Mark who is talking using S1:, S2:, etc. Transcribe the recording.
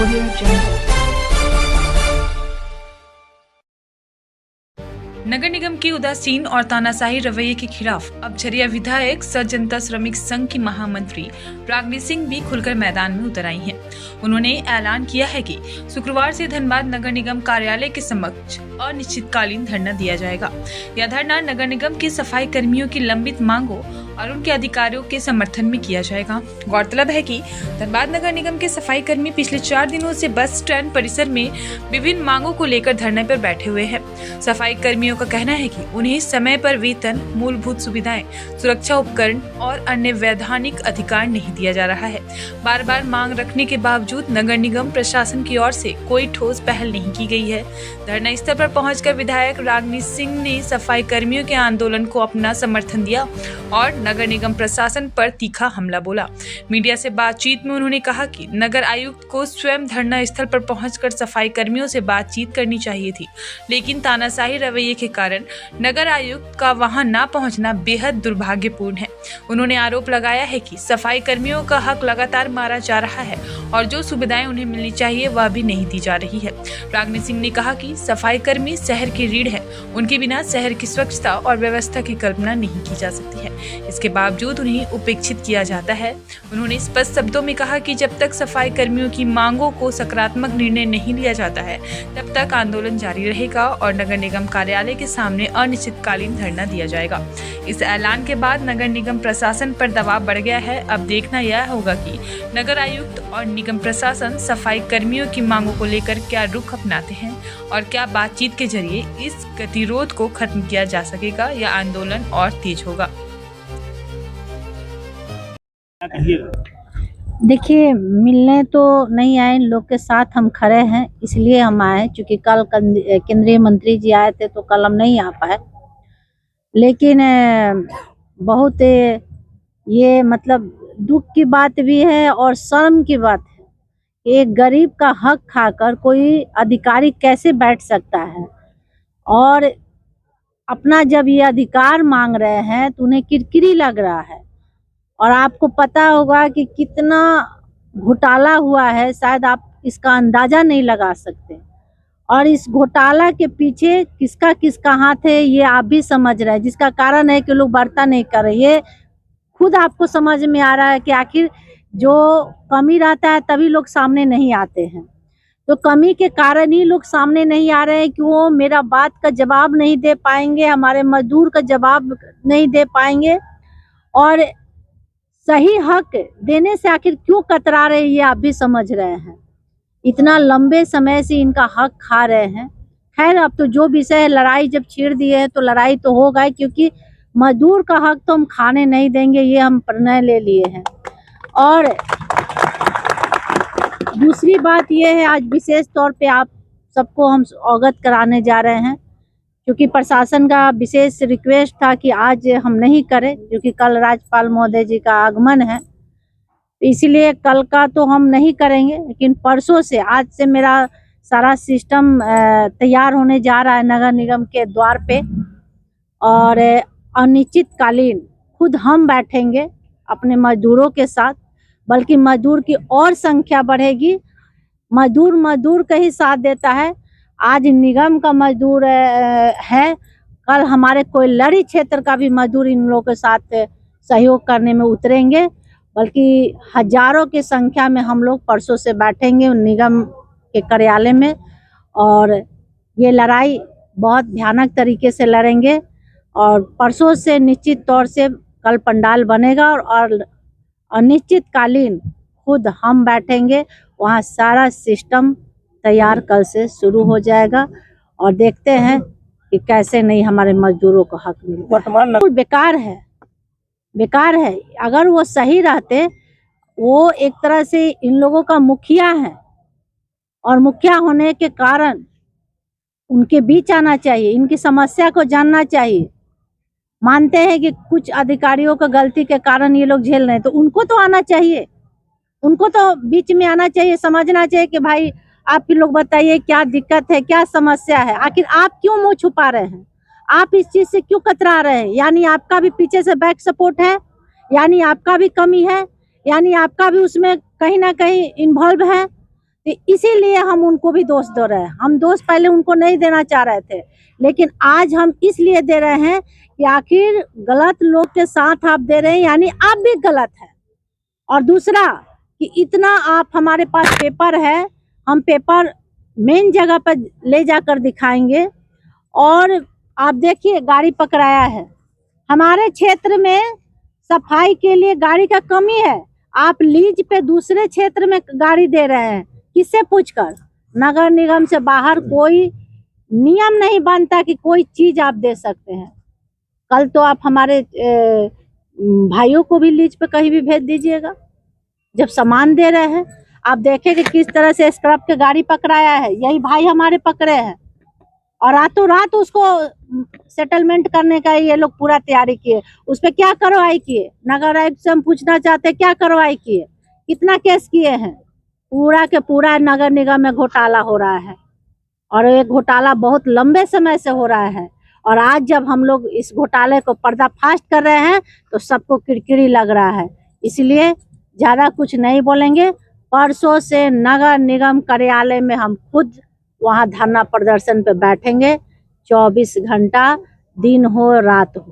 S1: Audio Jungle। नगर निगम के उदासीन और तानाशाही रवैये के खिलाफ अब झरिया विधायक सर जनता श्रमिक संघ की महामंत्री रागिनी सिंह भी खुलकर मैदान में उतर आई हैं। उन्होंने ऐलान किया है कि शुक्रवार से धनबाद नगर निगम कार्यालय के समक्ष अनिश्चितकालीन धरना दिया जाएगा। यह धरना नगर निगम के सफाई कर्मियों की लंबित मांगों और उनके अधिकारियों के समर्थन में किया जाएगा। गौरतलब है कि धनबाद नगर निगम के सफाई कर्मी पिछले 4 दिनों से बस स्टैंड परिसर में विभिन्न मांगों को लेकर धरने पर बैठे हुए हैं। सफाई कर्मियों का कहना है कि उन्हें समय पर वेतन, मूलभूत सुविधाएं, सुरक्षा उपकरण और अन्य वैधानिक अधिकार नहीं दिया जा रहा है। बार बार मांग रखने के बावजूद नगर निगम प्रशासन की ओर से कोई ठोस पहल नहीं की गई है। धरना स्थल पर पहुंचकर विधायक रागिनी सिंह ने सफाई कर्मियों के आंदोलन को अपना समर्थन दिया और नगर निगम प्रशासन पर तीखा हमला बोला। मीडिया से बातचीत में उन्होंने कहा कि नगर आयुक्त को स्वयं धरना स्थल पर पहुंचकर सफाई कर्मियों से बातचीत करनी चाहिए थी, लेकिन तानाशाही रवैये के कारण नगर आयुक्त का वहां ना पहुंचना बेहद दुर्भाग्यपूर्ण है। उन्होंने आरोप लगाया है कि सफाई कर्मियों का हक लगातार मारा जा रहा है और जो सुविधाएं उन्हें मिलनी चाहिए वह भी नहीं दी जा रही है। रागिनी सिंह ने कहा कि सफाई कर्मी शहर की रीढ़ है, उनके बिना शहर की स्वच्छता और व्यवस्था की कल्पना नहीं की जा सकती है। इसके बावजूद उन्हें उपेक्षित किया जाता है। उन्होंने स्पष्ट शब्दों में कहा कि जब तक सफाई कर्मियों की मांगों को सकारात्मक निर्णय नहीं लिया जाता है तब तक आंदोलन जारी रहेगा और नगर निगम कार्यालय के सामने अनिश्चितकालीन धरना दिया जाएगा। इस ऐलान के बाद नगर निगम प्रशासन पर दबाव बढ़ गया है। अब देखना यह होगा कि नगर आयुक्त और निगम प्रशासन सफाई कर्मियों की मांगों को लेकर क्या रुख अपनाते हैं और क्या बातचीत के जरिए इस गतिरोध को खत्म किया जा सकेगा या आंदोलन और तेज होगा।
S2: देखिए, मिलने तो नहीं आए, लोग के साथ हम खड़े हैं इसलिए हम आए, क्योंकि कल केंद्रीय मंत्री जी आए थे तो कल हम नहीं आ पाए। लेकिन बहुत ये मतलब दुख की बात भी है और शर्म की बात है। एक गरीब का हक खाकर कोई अधिकारी कैसे बैठ सकता है, और अपना जब ये अधिकार मांग रहे हैं तो उन्हें किरकिरी लग रहा है। और आपको पता होगा कि कितना घोटाला हुआ है, शायद आप इसका अंदाजा नहीं लगा सकते। और इस घोटाला के पीछे किसका किसका हाथ है ये आप भी समझ रहे हैं, जिसका कारण है कि लोग वार्ता नहीं कर रहे। ये खुद आपको समझ में आ रहा है कि आखिर जो कमी रहता है तभी लोग सामने नहीं आते हैं। तो कमी के कारण ही लोग सामने नहीं आ रहे हैं कि वो मेरा बात का जवाब नहीं दे पाएंगे, हमारे मजदूर का जवाब नहीं दे पाएंगे। और सही हक देने से आखिर क्यों कतरा रहे ये आप भी समझ रहे हैं। इतना लंबे समय से इनका हक खा रहे हैं। खैर, अब तो जो विषय है, लड़ाई जब छेड़ दिए है तो लड़ाई तो होगा, क्योंकि मजदूर का हक तो हम खाने नहीं देंगे, ये हम प्रणय ले लिए हैं। और दूसरी बात ये है, आज विशेष तौर पे आप सबको हम अवगत कराने जा रहे हैं, क्योंकि प्रशासन का विशेष रिक्वेस्ट था कि आज हम नहीं करें, क्योंकि कल राज्यपाल महोदय जी का आगमन है, इसलिए कल का तो हम नहीं करेंगे। लेकिन परसों से, आज से मेरा सारा सिस्टम तैयार होने जा रहा है नगर निगम के द्वार पे, और अनिश्चितकालीन खुद हम बैठेंगे अपने मजदूरों के साथ। बल्कि मजदूर की और संख्या बढ़ेगी। मजदूर का ही साथ देता है। आज निगम का मजदूर है, कल हमारे कोई लड़ी क्षेत्र का भी मजदूर इन लोगों के साथ सहयोग करने में उतरेंगे। बल्कि हजारों की संख्या में हम लोग परसों से बैठेंगे निगम के कार्यालय में, और ये लड़ाई बहुत भयानक तरीके से लड़ेंगे। और परसों से निश्चित तौर से कल पंडाल बनेगा और अनिश्चितकालीन खुद हम बैठेंगे, वहाँ सारा सिस्टम तैयार कल से शुरू हो जाएगा। और देखते हैं कि कैसे नहीं हमारे मजदूरों को हक मिलता है। बेकार है। अगर वो सही रहते, वो एक तरह से इन लोगों का मुखिया है, और मुखिया होने के कारण उनके बीच आना चाहिए, इनकी समस्या को जानना चाहिए। मानते हैं कि कुछ अधिकारियों का गलती के कारण ये लोग झेल रहे हैं, तो उनको तो आना चाहिए, उनको तो बीच में आना चाहिए, समझना चाहिए कि भाई आप लोग बताइए क्या दिक्कत है, क्या समस्या है, आखिर आप क्यों मुंह छुपा रहे हैं, आप इस चीज से क्यों कतरा रहे हैं। यानी आपका भी पीछे से बैक सपोर्ट है, यानी आपका भी कमी है, यानी आपका भी उसमें कहीं ना कहीं इन्वॉल्व है। तो इसीलिए हम उनको भी दोष दे रहे हैं। हम दोष पहले उनको नहीं देना चाह रहे थे, लेकिन आज हम इसलिए दे रहे हैं कि आखिर गलत लोग के साथ आप दे रहे हैं, यानी आप भी गलत है। और दूसरा कि इतना आप, हमारे पास पेपर है, हम पेपर मेन जगह पर ले जाकर दिखाएंगे। और आप देखिए गाड़ी पकड़ाया है, हमारे क्षेत्र में सफाई के लिए गाड़ी का कमी है, आप लीज पे दूसरे क्षेत्र में गाड़ी दे रहे हैं, किससे पूछकर? नगर निगम से बाहर कोई नियम नहीं बनता कि कोई चीज आप दे सकते हैं। कल तो आप हमारे भाइयों को भी लीज पे कहीं भी भेज दीजिएगा जब सामान दे रहे हैं। आप देखें कि किस तरह से स्क्रब के गाड़ी पकड़ाया है, यही भाई हमारे पकड़े हैं, और रातों रात उसको सेटलमेंट करने का ये लोग पूरा तैयारी किए। उस पर क्या कार्रवाई किए? नगर आयुक्त से हम पूछना चाहते हैं, क्या कार्रवाई किए, कितना केस किए हैं? पूरा के पूरा नगर निगम में घोटाला हो रहा है, और ये घोटाला बहुत लंबे समय से हो रहा है। और आज जब हम लोग इस घोटाले को पर्दाफाश कर रहे हैं तो सबको किरकिरी लग रहा है, इसलिए ज़्यादा कुछ नहीं बोलेंगे। परसों से नगर निगम कार्यालय में हम खुद वहाँ धरना प्रदर्शन पे बैठेंगे, 24 घंटा, दिन हो रात हो।